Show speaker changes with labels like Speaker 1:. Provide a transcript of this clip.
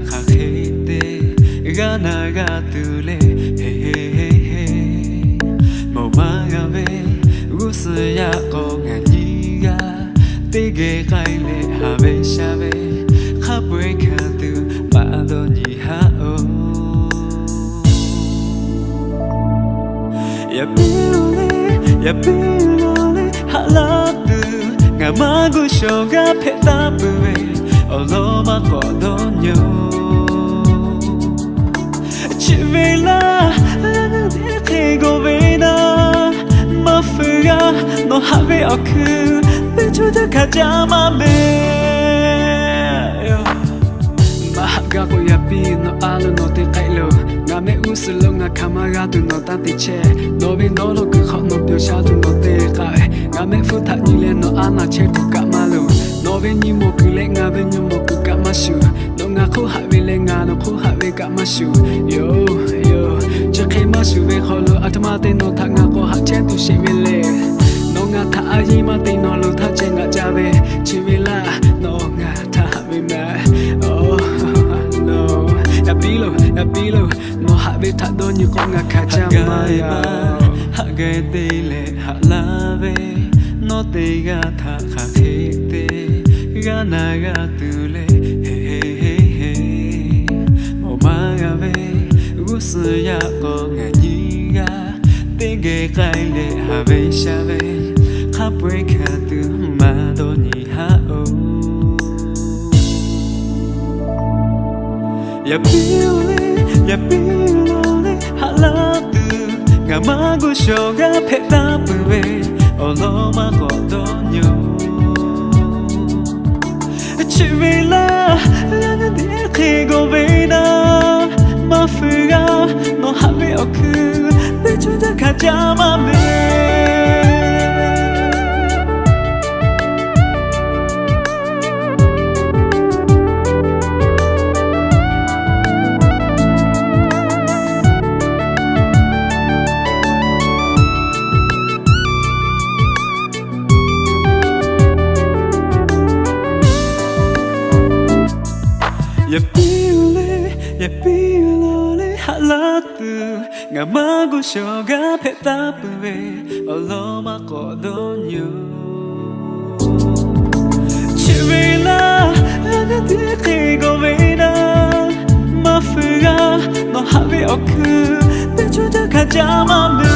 Speaker 1: 타카케데 가나가 뚫레 헤헤헤헤 모마가베 웃어야 공아니가 되게 가일레 하베샤베 가브레카드 마도니 하오 야빌레 할라드 가마구 쇼가 페타브에 얼로마 거도뇨 치빌라 대고베나 마프가 너 하베 어크 배추다 가자마메 마하가고 야비 너 알로 너 대가일로 남의 웃을로 나 카마가도 너 따뜻해 너비 너로 그 헌너 뼈샤도 너 대가에 남의 후타니래 너 아나 체도 까마루 너비 니모 그래 나비 니모 그 까마슈 너가 코하빌래 나너 코하빌 까마슈 요요 저케 마슈베 홀로 아토마테 너 타가고 하체도 시빌레 너가 타아이마테 너로 타쟁가 자베 치빌라 너가 타비메 야빌로 너 하베 타도니 공가 카자마야 하게 데레 할라베 너 때가 타카케데 가나가 뚫레 헤헤헤헤 모마가베 웃어야 공아니가 되게 가일레 하베샤베 가브레카드 마도니 하오 야빌레 할라드 가마구 쇼가 페타브에 얼로마 거도뇨 치빌라 라는 대고베나 마프가 너 하베 어크 배추다 가자마메 야빌레 할라드 가마구 쇼가 페타브에 얼로마 거도뇨 치빌라 라나 대고베나 마프가 너 하베 어크 배추다 가자마메